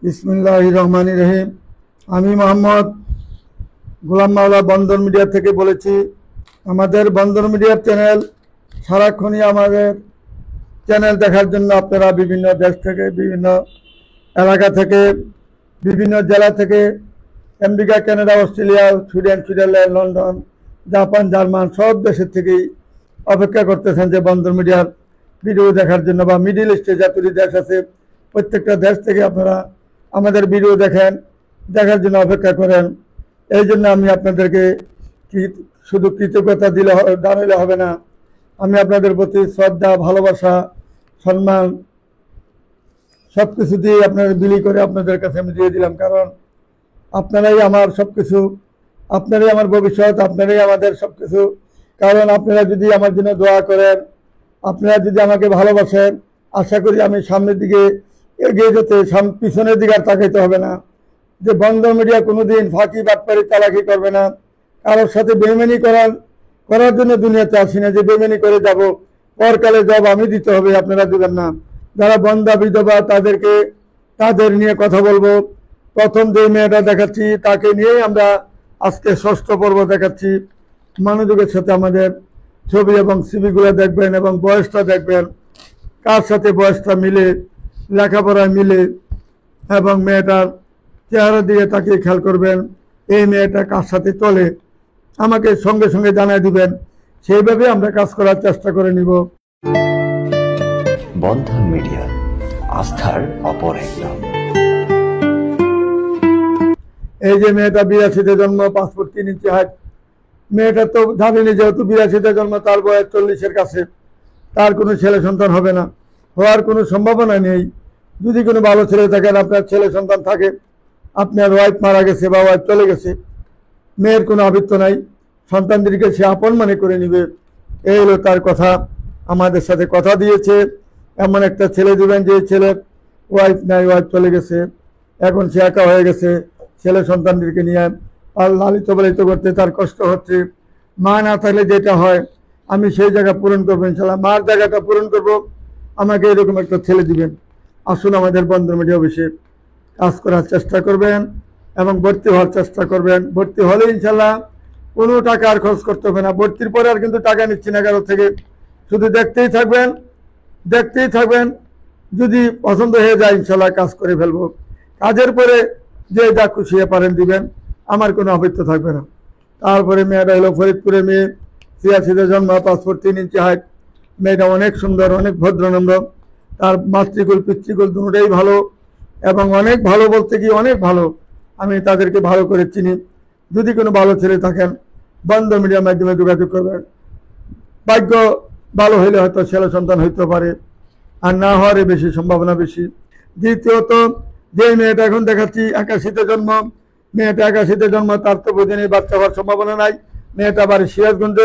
বিসমিল্লাহির রহমানির রহিম। আমি মোহাম্মদ গোলাম মাওলা বন্দর মিডিয়া থেকে বলেছি। আমাদের বন্দর মিডিয়ার চ্যানেল সারাক্ষণই আমাদের চ্যানেল দেখার জন্য আপনারা বিভিন্ন দেশ থেকে, বিভিন্ন এলাকা থেকে, বিভিন্ন জেলা থেকে, America, Canada, Australia, Sweden, Switzerland, London, Japan, German সব দেশের থেকেই অপেক্ষা করতেছেন যে বন্দর মিডিয়ার ভিডিও দেখার জন্য, বা মিডিল ইস্টে যতটি দেশ আছে প্রত্যেকটা দেশ থেকে আপনারা আমাদের ভিডিও দেখার জন্য অপেক্ষা করেন। এই জন্য আমি আপনাদেরকে শুধু কৃতজ্ঞতা জানাইলে হবে না, আমি আপনাদের প্রতি শ্রদ্ধা, ভালোবাসা, সম্মান সব কিছু দিয়ে আপনাদের বিলি করে আপনাদের কাছে আমি দিয়ে দিলাম। কারণ আপনারাই আমার সব কিছু, আপনারাই আমার ভবিষ্যৎ, আপনারাই আমাদের সব কিছু। কারণ আপনারা যদি আমার জন্য দোয়া করেন, আপনারা যদি আমাকে ভালোবাসেন, আশা করি আমি সামনের দিকে এগিয়ে যেতে, পিছনের দিকে আর তাকাইতে হবে না। যে বন্দর মিডিয়া কোনোদিন ফাঁকি, বাটপারি, চালাকি করবে না। কারোর সাথে বেইমানি করার জন্য দুনিয়াতে আসি না যে বেইমানি করে যাব, পরকালে জব আমি দিতে হবে, আপনারা দেবেন না। যারা বন্ধা বিধবা তাদের নিয়ে কথা বলবো। প্রথম যে মেয়েটা দেখাচ্ছি তাকে নিয়েই আমরা আজকে 6ষ্ঠ পর্ব দেখাচ্ছি। মনোযোগের সাথে আমাদের ছবি এবং সিভিগুলো দেখবেন এবং বয়সটা দেখবেন, কার সাথে বয়সটা মিলে, লেখাপড়ায় মিলে, এবং মেয়েটার চেহারা দিয়ে তাকে খেয়াল করবেন। এই মেয়েটা কার সাথে চলে আমাকে সঙ্গে সঙ্গে জানাই দিবেন, সেইভাবে আমরা কাজ করার চেষ্টা করে নিব। বন্ধন মিডিয়া, আস্থার অপর এক নাম। এই যে মেয়েটা 82-তে জন্ম, পাসপোর্ট 3 ইঞ্চি হাইট। মেয়েটা তো জানেনি যেহেতু 82-তে জন্ম, তার বয়স 40-এর কাছে, তার কোনো ছেলে সন্তান হবে না, হওয়ার কোনো সম্ভাবনা নেই। যদি কোনো ভালো ছেলে থাকেন, আপনার ছেলে সন্তান থাকে, আপনার ওয়াইফ মারা গেছে বা ওয়াইফ চলে গেছে, মেয়ের কোনো আবৃত্ত নাই, সন্তানদেরকে সে আপন মনে করে নিবে। এই হলো তার কথা। আমাদের সাথে কথা দিয়েছে এমন একটা ছেলে দিবেন যে ছেলের ওয়াইফ নাই, ওয়াইফ চলে গেছে, এখন সে একা হয়ে গেছে, ছেলে সন্তানদেরকে নিয়ে আর লালিত পালিত করতে তার কষ্ট হচ্ছে। মা না থাকলে যেটা হয় আমি সেই জায়গা পূরণ করবো ইনশাল্লাহ, মার জায়গাটা পূরণ করব। আমাকে এরকম একটা ছেলে দিবেন। আসুন আমাদের বন্দর মিডিয়া অফিসে কাজ করার চেষ্টা করবেন এবং ভর্তি হওয়ার চেষ্টা করবেন। ভর্তি হলে ইনশাল্লাহ কোনো টাকা আর খরচ করতে হবে না। ভর্তির পরে আর কিন্তু টাকা নিচ্ছি না কারো থেকে, শুধু দেখতেই থাকবেন। যদি পছন্দ হয়ে যায় ইনশাল্লাহ কাজ করে ফেলবো। কাজের পরে যে যা খুশি পারেন দিবেন, আমার কোনো আপত্তি থাকবে না। তারপরে মেয়েটা হলো ফরিদপুরের মেয়ে, 83-তে জন্ম, পাসপোর্ট 3 ইঞ্চি হাইট। মেয়েটা অনেক সুন্দর, অনেক ভদ্রনম্র, তার মাতৃকুল পিতৃকুল দুটোটাই ভালো, এবং অনেক ভালো বলতে কি অনেক ভালো। আমি তাদেরকে ভালো করে চিনি। যদি কোনো ভালো ছেলে থাকেন বন্দর মিডিয়ার মাধ্যমে যোগাযোগ করবেন। ভাগ্য ভালো হইলে হয়তো ছেলে সন্তান হইতে পারে, আর না হওয়ারই বেশি সম্ভাবনা বেশি। দ্বিতীয়ত যে মেয়েটা এখন দেখাচ্ছি 81-তে জন্ম, মেয়েটা 81-তে জন্ম, তার তো বুঝিনি বাচ্চা হওয়ার সম্ভাবনা নাই। মেয়েটা বাড়ি সিরাজগঞ্জ,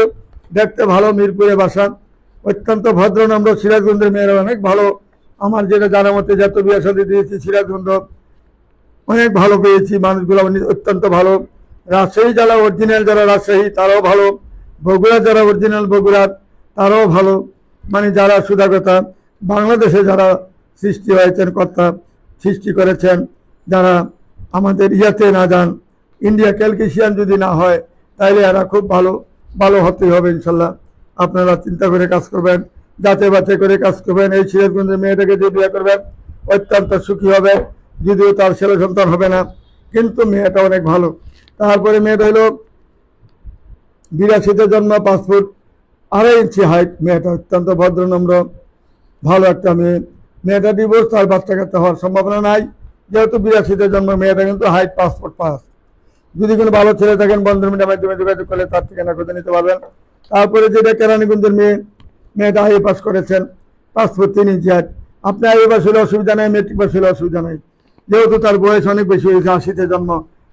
দেখতে ভালো, মিরপুরে বাসা, অত্যন্ত ভদ্রনম্র। সিরাজগঞ্জের মেয়েরা অনেক ভালো, আমার যেটা জানার মতে যত বিয়ে শাদী দিয়েছি সিরাজগঞ্জ অনেক ভালো পেয়েছি, মানুষগুলো অত্যন্ত ভালো। রাজশাহী যারা অরিজিনাল, যারা রাজশাহী তারাও ভালো, বগুড়া যারা অরিজিনাল বগুড়ার তারাও ভালো। মানে যারা সুধাগতা বাংলাদেশে যারা সৃষ্টি হয়েছেন, কর্তা সৃষ্টি করেছেন, যারা আমাদের ইয়াতে না যান, ইন্ডিয়া ক্যালকেশিয়ান যদি না হয়, তাইলে এরা খুব ভালো হতেই হবে ইনশাল্লাহ। আপনারা চিন্তা করে কাজ করবেন, যাচাই বাছাই করে কাজ করবেন। এই সিরাজগঞ্জের মেয়েটাকে যে বিয়ে করবেন অত্যন্ত সুখী হবে, যদিও তার ছেলে সন্তান হবে না, কিন্তু মেয়েটা অনেক ভালো। তারপরে মেয়েটা হলো 82-তে জন্ম, পাসপোর্ট 2.5 ইঞ্চি হাইট। মেয়েটা অত্যন্ত ভদ্রনম্র, ভালো একটা মেয়ে। মেয়েটা ডিভোর্স, তার বাচ্চা কাচ্চা হওয়ার সম্ভাবনা নাই, যেহেতু 82-তে জন্ম। মেয়েটা কিন্তু হাইট, পাসপোর্ট পাস। যদি কোনো ভালো ছেলে থাকেন বন্দর মিডিয়ার মাধ্যমে যোগাযোগ করলে তার ঠিকানা খুঁজে নিতে পারবেন। তারপরে যেটা কেরানীগঞ্জের মেয়েটা আইএ পাস করেছেন, পাসপোর্ট 3 ইঞ্চি হাইট। আপনি আইএ পাস হলে অসুবিধা নাই, মেট্রিক পাস হলে অসুবিধা নাই, যেহেতু তার বয়স অনেক বেশি হয়েছে, 80-তে জন্ম,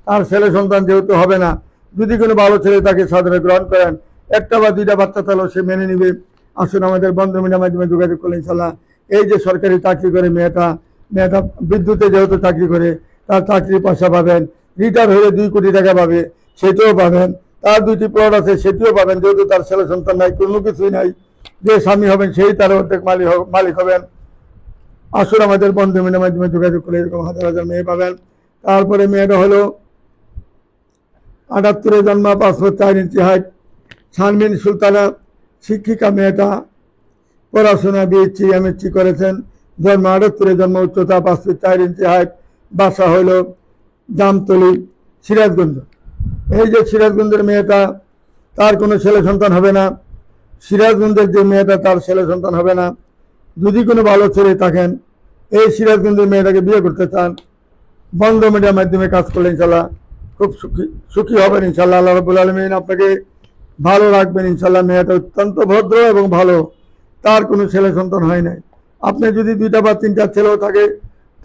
তার ছেলে সন্তান যেহেতু হবে না। যদি কোনো ভালো ছেলে তাকে সাদরে গ্রহণ করেন, একটা বা দুইটা বাচ্চা তাহলেও সে মেনে নিবে। আসুন আমাদের বন্দর মিডিয়ার মাধ্যমে যোগাযোগ করলে ইনশাল্লাহ। এই যে সরকারি চাকরি করে মেয়েটা বিদ্যুতে যেহেতু চাকরি করে, তার চাকরির পয়সা পাবেন। রিটায়ার হলে 2 কোটি টাকা পাবে, সেটাও পাবেন। তার 2টি প্লট আছে, সেটিও পাবেন, যেহেতু তার ছেলে সন্তান নাই, কোনো কিছুই নাই। যে স্বামী হবেন সেই তার অর্ধেক মালিক হবেন। আসুন আমাদের বন্ধু মিডিয়ার মাধ্যমে যোগাযোগ করে এরকম হাজার হাজার মেয়ে পাবেন। তারপরে মেয়েটা হলো 78-এ জন্ম, 5 ফুট 4 ইঞ্চি হাইট, শারমিন সুলতানা শিক্ষিকা। মেয়েটা পড়াশোনা বিএসসি এমএসসি করেছেন, জন্ম 78-এ জন্ম, উচ্চতা 5 ফুট 4 ইঞ্চি হাইট, বাসা হইল জামতলি, সিরাজগঞ্জ। এই যে সিরাজগঞ্জের মেয়েটা, তার কোনো ছেলে সন্তান হবে না। সিরাজগঞ্জের যে মেয়েটা, তার ছেলে সন্তান হবে না। যদি কোনো ভালো ছেলে থাকেন, এই সিরাজগঞ্জের মেয়েটাকে বিয়ে করতে চান, বন্ধ মিডিয়ার মাধ্যমে কাজ করলে ইনশাল্লাহ খুব সুখী হবেন ইনশাল্লাহ। আল্লাহ রাব্বুল আলামিন আপনাকে ভালো রাখবেন ইনশাল্লাহ। মেয়েটা অত্যন্ত ভদ্র এবং ভালো, তার কোনো ছেলে সন্তান হয় নাই। আপনি যদি 2টা বা 3টা ছেলেও থাকে,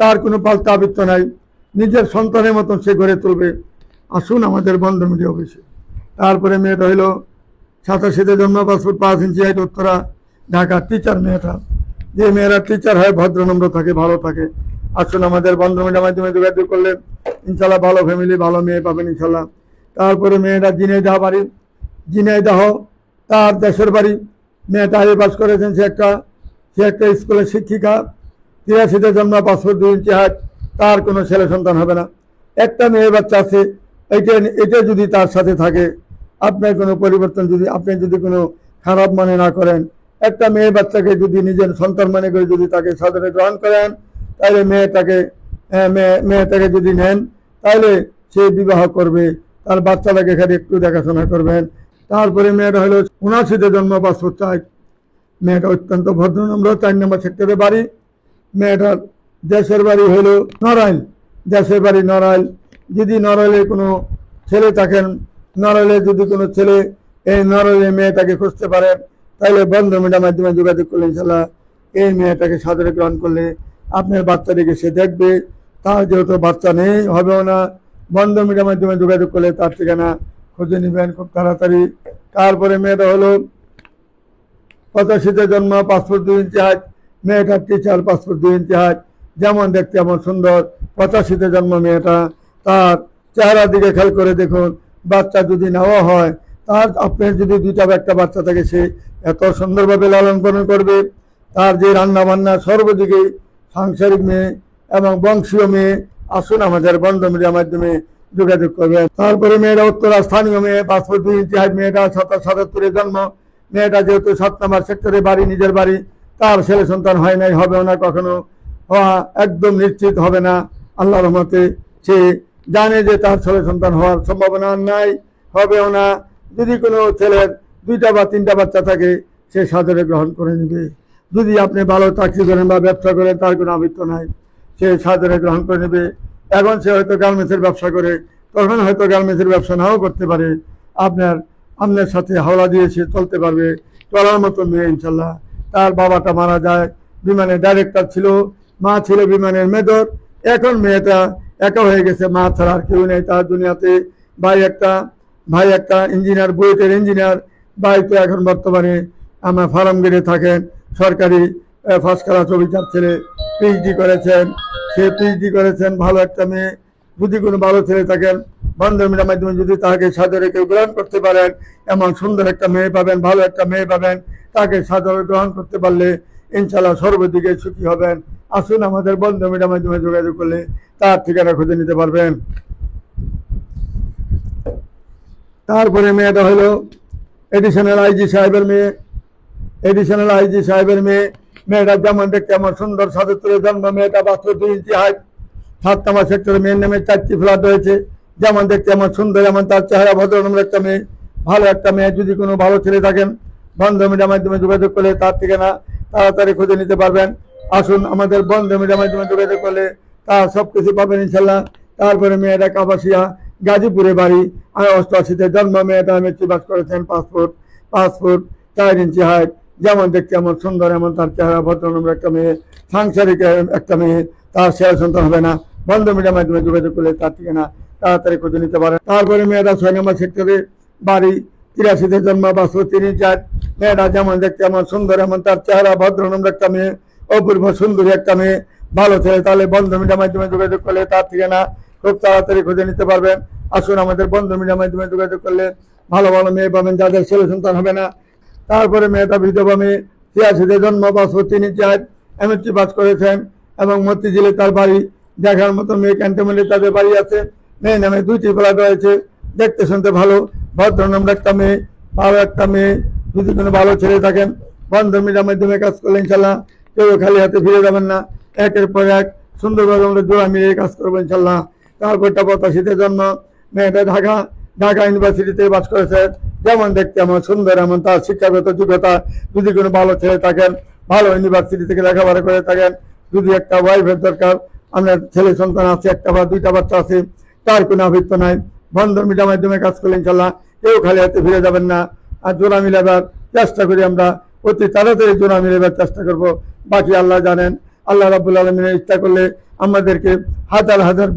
তার কোনো পাল্টা আবৃত্ত নাই, নিজের সন্তানের মতন সে গড়ে তুলবে। আসুন আমাদের বন্ধ মিডিয়া অফিসে। তারপরে মেয়েটা হইল 87-এ জন্ম, 5 ফুট 5 ইঞ্চি হাইট, উত্তরা, ঢাকা। টিচার মেয়েটা, যে মেয়েরা টিচার হয় ভদ্র নম্র থাকে, ভালো থাকে। আসুন আমাদের বন্ধ মিডিয়ার মাধ্যমে যোগাযোগ করলে ইনশাল্লাহ ভালো ফ্যামিলি, ভালো মেয়ে পাবেন ইনশাল্লাহ। তারপরে মেয়েটা ঝিনাইদহ বাড়ি, ঝিনাইদহ তার দেশের বাড়ি। মেয়েটা আগে পাস করেছেন, সে একটা স্কুলের শিক্ষিকা। 83-তে জন্ম, 5 ফুট 2 ইঞ্চি হাইট, তার কোনো ছেলে সন্তান হবে না। একটা মেয়ে বাচ্চা আছে, এটা যদি তার সাথে থাকে, আপনার কোনো পরিবর্তন আপনি যদি কোনো খারাপ মনে না করেন, একটা মেয়ে বাচ্চাকে যদি নিজের সন্তান মনে করে যদি তাকে সাদরে গ্রহণ করেন, তাহলে মেয়েটাকে যদি নেন, তাহলে সে বিবাহ করবে, তার বাচ্চাটাকে এখানে একটু দেখাশোনা করবেন। তারপরে মেয়েটা হলো 79-তে জন্ম, 5 ফুট 4। মেয়েটা অত্যন্ত ভদ্রনম্র, 4 নম্বর সেক্টরে বাড়ি। মেয়েটার দেশের বাড়ি হলো নড়াইল, দেশের বাড়ি নড়াইল। যদি নড়াইলে কোনো ছেলে থাকেন, নড়াইলে যদি কোনো ছেলে এই নড়াইলে মেয়েটাকে খুঁজতে পারেন, তাহলে বন্ধ মিডিয়ার মাধ্যমে যোগাযোগ করলে ইনশাল্লাহ এই মেয়েটাকে সাদরে গ্রহণ করলে আপনার বাচ্চাটিকে সে দেখবে। তার যেহেতু বাচ্চা নেই, হবেও না, বন্ধ মিডিয়ার মাধ্যমে যোগাযোগ করলে তার ঠিকানা খুঁজে নেবেন খুব তাড়াতাড়ি। তারপরে মেয়েটা হলো 85-তে জন্ম, 5 ফুট 2 ইঞ্চি হাইট, মেয়েটার টিচার, 5 ফুট 2 ইঞ্চি হাইট, যেমন দেখতে এমন সুন্দর। 85-তে জন্ম মেয়েটা, তার চেহারার দিকে খেয়াল করে দেখুন। বাচ্চা যদি নেওয়া হয়, তার আপনার যদি 2টা বা 1টা বাচ্চা থাকে, সে এত সুন্দরভাবে লালন পালন করবে। তার যে রান্না বান্না, সর্বদিকে সাংসারিক মেয়ে এবং বংশীয় মেয়ে। আসুন আমাদের বন্ধ মিডিয়ার মাধ্যমে যোগাযোগ করবেন। তারপরে মেয়েরা উত্তরা স্থানীয় মেয়ে, 5 ফুট 2 ইঞ্চি হাইট, মেয়েটা 77-এ জন্ম। মেয়েটা যেহেতু 7 নম্বর সেক্টরে বাড়ি, নিজের বাড়ি, তার ছেলে সন্তান হয় নাই, হবেও না, কখনো হওয়া একদম নিশ্চিত হবে না আল্লাহর রহমতে। সে জানে যে তার ছেলে সন্তান হওয়ার সম্ভাবনা নাই, হবেও না। যদি কোনো ছেলের 2টা বা 3টা বাচ্চা থাকে, সে সাদরে গ্রহণ করে নেবে। যদি আপনি ভালো চাকরি করেন বা ব্যবসা করেন, তার কোনো আবৃত্ত নাই, সে সাদরে গ্রহণ করে নেবে। এখন সে হয়তো গার্মেন্টসের ব্যবসা করে, তখন হয়তো গার্মেন্টসের ব্যবসা নাও করতে পারে। আপনার সাথে হাওলা দিয়ে সে চলতে পারবে, চলার মতো মেয়ে ইনশাল্লাহ। তার বাবাটা মারা যায়, বিমানের ডাইরেক্টর ছিল, মা ছিল বিমানের মেজর। এখন মেয়েটা একা হয়ে গেছে, মা ছাড়া আর কেউ নেই তার দুনিয়াতে। ভাই একটা ইঞ্জিনিয়ার, বুয়েটের ইঞ্জিনিয়ার। ভাই তো এখন বর্তমানে আমার ফার্ম গেটে থাকেন, সরকারি ফার্স্ট ক্লাস অফিসার ছেলে, পিএইচডি করেছেন, সে পিএইচডি করেছেন। ভালো একটা মেয়ে, যদি কোনো ভালো ছেলে থাকেন, বন্ধ মিডিয়ার মাধ্যমে যদি তাকে সাদরে কেউ গ্রহণ করতে পারেন, এমন সুন্দর একটা মেয়ে পাবেন, ভালো একটা মেয়ে পাবেন, তাকে সাদরে গ্রহণ করতে পারলে ইনশাল্লাহ সর্বদিকে সুখী হবেন। আসুন আমাদের বন্ধ মিডিয়ার মাধ্যমে যোগাযোগ করলে তার ঠিকানা খুঁজে নিতে পারবেন। তারপরে মেয়েটা হলো এডিশনাল আইজি সাহেবের মেয়ে, এডিশনাল আইজি সাহেবের মেয়ে। মেয়েটা যেমন দেখতে এমন সুন্দর, 77-এ জন্ম। মেয়েটা 5 ফুট 2 ইঞ্চি হাইট, 7 নম্বর সেক্টরে মেয়ের নামে 4টি ফ্ল্যাট রয়েছে। যেমন দেখতে এমন সুন্দর, এমন তার চেহারা, ভদ্রনম্র একটা মেয়ে, ভালো একটা মেয়ে। যদি কোনো ভালো ছেলে থাকেন, বন্ধ মিডিয়ার মাধ্যমে যোগাযোগ করলে তার ঠিকানা তাড়াতাড়ি খুঁজে নিতে পারবেন। আসুন আমাদের বন্ধ মিডিয়ার মাধ্যমে যোগাযোগ করলে তার সব কিছু পাবেন ইনশাল্লাহ। তারপরে মেয়েটা কাপাসিয়া, গাজীপুরে বাড়ি, 88-তে জন্ম। মেয়েটা মেট্রিক পাস করেছেন, 5 ফুট 4 ইঞ্চি হাইট, যেমন দেখতে এমন সুন্দর, এমন তার চেহারা, ভদ্রনম্র একটা মেয়ে, সাংসারিক একটা মেয়ে। তার ছেলে সন্তান হবে না, বন্ধ মিডিয়ার মাধ্যমে যোগাযোগ করলে তার ঠিকানা তাড়াতাড়ি খুঁজে নিতে পারেন। তারপরে মেয়েটা 6 নম্বর সেক্টরে বাড়ি, 83-তে জন্ম, 5 ফুট 3 ইঞ্চি হাইট। মেয়েটা যেমন দেখতে এমন সুন্দর, এমন তার চেহারা, ভদ্রনম্র একটা মেয়ে, অপূর্ব সুন্দরী একটা মেয়ে, ভালো ছেলে। তাহলে বন্ধ মিডিয়ার মাধ্যমে যোগাযোগ করলে তার ঠিকানা খুব তাড়াতাড়ি খুঁজে নিতে পারবেন। আসুন আমাদের বন্ধ মিডিয়ার মাধ্যমে যোগাযোগ করলে ভালো ভালো মেয়ে পাবেন, যাদের ছেলে সন্তান হবে না। তারপরে মেয়েটা বিধবা মেয়ে, 86-তে জন্ম, 5 ফুট 3 ইঞ্চি হাইট, এমএসসি পাস করেছেন, এবং মতিঝিলে তার বাড়ি, দেখার মতো মেয়ে ক্যান্টনমেন্টে তাদের বাড়ি আছে। মেয়ে নামে 2টি ফ্ল্যাট রয়েছে, দেখতে শুনতে ভালো, ভদ্রনম্র একটা মেয়ে, ভালো একটা মেয়ে। যদি কোনো ভালো ছেলে থাকেন, বন্ধন মিডিয়ার মাধ্যমে কাজ করলে ইনশাল্লাহ কেউ খালি হাতে ফিরে যাবেন না। একের পর এক সুন্দরভাবে আমরা জোড়া মিলিয়ে কাজ করবো ইনশাল্লাহ। তারপরটা 85-তে জন্ম, মেয়েটা ঢাকা ইউনিভার্সিটিতে বাস করেছে। যেমন দেখতে এমন সুন্দর, এমন তার শিক্ষাগত যোগ্যতা। যদি কোনো ভালো ছেলে থাকেন, ভালো ইউনিভার্সিটি থেকে লেখাপড়া করে থাকেন, যদি একটা ওয়াইফের দরকার, আপনার ছেলে সন্তান আছে, একটা বা 2টা বাচ্চা আছে, তার কোনো আবৃত্ত নাই, বন্ধন মিডিয়ার মাধ্যমে কাজ করলে ইনশাল্লাহ কেউ খালি হাতে ফিরে যাবেন না। আর জোড়া মিলাবার চেষ্টা করি আমরা, অতি তাড়াতাড়ি জোড়া মিলাবার চেষ্টা করব। বাকি আল্লাহ জানেন। আল্লাহ রাব্বুল আলামিনের ইচ্ছা করলে আমাদেরকে হাজার হাজার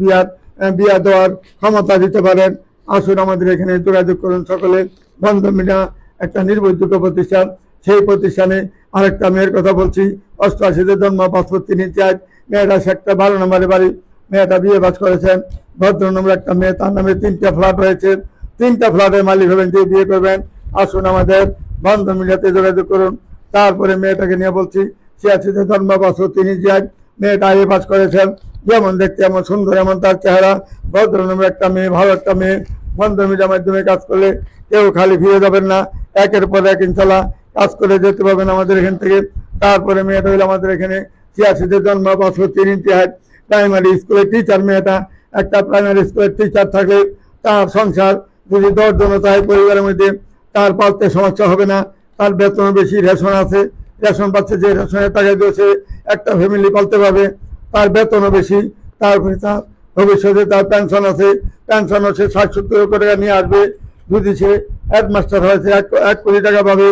বিয়া দেওয়ার ক্ষমতা দিতে পারেন। আসুন আমাদের এখানে যোগাযোগ করুন সকলে। বন্ধন মিডিয়া একটা নির্ভরযোগ্য প্রতিষ্ঠান। সেই প্রতিষ্ঠানে আরেকটা মেয়ের কথা বলছি, 88-তে জন্ম, 5 ফুট 3 ইঞ্চি হাইট, মেয়েটা একটা 12 নম্বরে বাড়ি। মেয়েটা বিয়ে বাস করেছেন, ভদ্রনম্র একটা মেয়ে, তার নামে 3টা ফ্ল্যাট রয়েছে। 3টা ফ্ল্যাটের মালিক হবেন, যে বিয়ে করবেন আসুন আমাদের বন্ধন মিডিয়াতে যোগাযোগ করুন। তারপরে মেয়েটাকে নিয়ে বলছি, 86-তে জন্ম, 5 ফুট 3 ইঞ্চি হাইট, মেয়েটা আগে পাস করেছেন। যেমন দেখতে এমন সুন্দর, এমন তার চেহারা, ভদ্রনম্র একটা মেয়ে, ভালো একটা মেয়ে। বন্ধন মিডিয়ার মাধ্যমে কাজ করলে কেউ খালি ফিরে যাবেন না। একের পর এক ইনশাল্লাহ কাজ করে যেতে পারবেন আমাদের এখান থেকে। তারপরে মেয়েটা হইলো আমাদের এখানে 86-তে জন্ম, 5 ফুট 3 ইঞ্চি হাইট, প্রাইমারি স্কুলের টিচার। মেয়েটা একটা প্রাইমারি স্কুলের টিচার থাকলে তার সংসার যদি 10 জন চায় পরিবারের মধ্যে, তার পালতে সমস্যা হবে না। তার বেতন বেশি, রেশন আছে, রেশন পাচ্ছে, যে রেশনের টাকা দিয়েছে একটা ফ্যামিলি পালতে পারবে। তার বেতনও বেশি, তারপরে তার ভবিষ্যতে তার পেনশন আছে, পেনশনও সে 60-70 টাকা নিয়ে আসবে। যদি সে হেডমাস্টার হয়েছে 1 কোটি টাকা পাবে।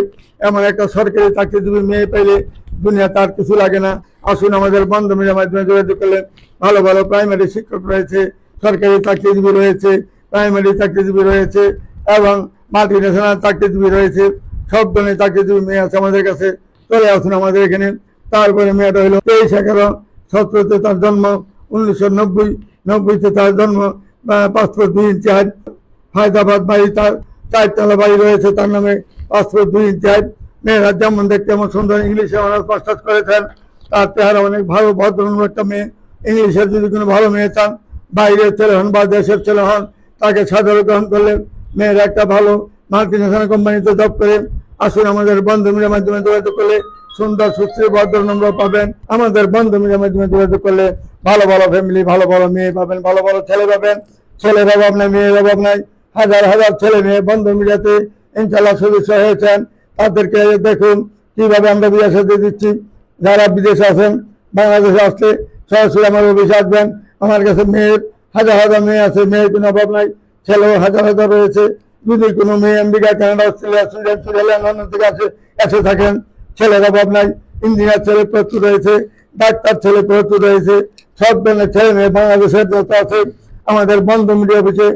এমন একটা সরকারি চাকরিজীবী মেয়ে পেলে দুনিয়া তার কিছু লাগে না। আসুন আমাদের বন্ধন মিডিয়ার মাধ্যমে যোগাযোগ করলেন। ভালো ভালো প্রাইমারি শিক্ষক রয়েছে, সরকারি চাকরিজীবী রয়েছে, প্রাইমারি চাকরিজীবী রয়েছে এবং মাল্টি ন্যাশনাল চাকরিজীবী রয়েছে। সব ধরনের চাকরিজীবী মেয়ে আছে আমাদের কাছে, চলে আসুন আমাদের এখানে। তারপরে মেয়েটা হলো 23-11-17-তে তার জন্ম, 1990-তে তার জন্ম, 5 ফুট 2 ইঞ্চি হাইট, হায়দ্রাবাদ বাড়ি, তার 4 তলা বাড়ি রয়েছে, তার নামে 5 ফুট 2 ইঞ্চি হাইট। মেয়েরা যেমন দেখতে এমন সুন্দর, ইংলিশে অনার্স মাস্টার্স করেছেন, তার চেহারা অনেক ভালো, ভদ্রনম্র একটা মেয়ে। ইংলিশের যদি কোনো ভালো মেয়ে চান, বাইরের ছেলে হন বা দেশের ছেলে হন, তাকে সাদরে গ্রহণ করলে মেয়েরা একটা ভালো মাল্টি ন্যাশনাল কোম্পানিতে জব করে। আসুন আমাদের বন্ধন মিডিয়ার মাধ্যমে যোগাযোগ করলে সুন্দর, সুশ্রী, ভদ্রনম্র পাবেন। আমাদের বন্ধন মিডিয়ার মাধ্যমে যোগাযোগ করলে ভালো ভালো ফ্যামিলি, ভালো ভালো মেয়ে পাবেন, ভালো ভালো ছেলে পাবেন। ছেলের অভাব নাই, মেয়ের অভাব নাই। হাজার হাজার ছেলে মেয়ে বন্ধন মিডিয়াতে ইনশাল্লাহ সদস্য হয়েছেন। তাদেরকে দেখুন কিভাবে আমরা বিয়ে সাথে দিচ্ছি। যারা বিদেশে আছেন, বাংলাদেশে আসলে সরাসরি আমার অফিসে আসবেন। আমার কাছে মেয়ের হাজার হাজার মেয়ে আছে, মেয়ের কোনো অভাব নাই, ছেলেও হাজার হাজার রয়েছে। যদি কোনো মেয়ে America, Canada, Australia, Sweden, Switzerland, London থেকে এসে থাকেন, ছেলের অভাব নাই। ইঞ্জিনিয়ার ছেলে প্রস্তুত রয়েছে, ডাক্তার ছেলে প্রস্তুত রয়েছে। সব ধরনের ছেলে মেয়ে বাংলাদেশের যত আছে আমাদের বন্ধন মিডিয়া অফিসে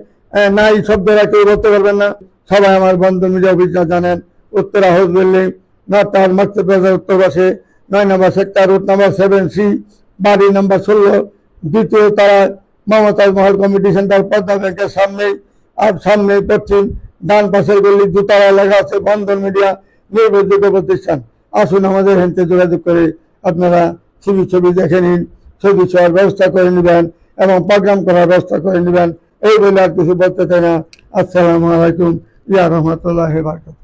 নাই শব্দরা কেউ করতে পারবেন না। সবাই আমার বন্ধন মিডিয়া অফিসটা জানেন। উত্তরা হাউস বিল্ডিং, নর্থ মকসুদ বাজার, উত্তর পাশে 9 নম্বর সেক্টর, রুট নাম্বার 7C, বাড়ি নাম্বার 16, 2য় তলায়, মমতাজ মহল কমিটি সেন্টার, পদ্মা ব্যাংকের সামনে। আর সামনে পশ্চিম ডান পাশের গলি, 2 তলায় লেখা আছে বন্ধন মিডিয়া, নির্ভরযোগ্য প্রতিষ্ঠান। আসুন আমাদের হেনতে যোগাযোগ করে আপনারা ছবি দেখে নিন, ছবি ছোঁয়ার ব্যবস্থা করে নেবেন এবং প্রোগ্রাম করার ব্যবস্থা করে নেবেন। এই বলে আর কিছু বলতে চাই না। আসসালামু আলাইকুম ইয়া রহমতুল্লাহি ওয়া বারাকাতুহু।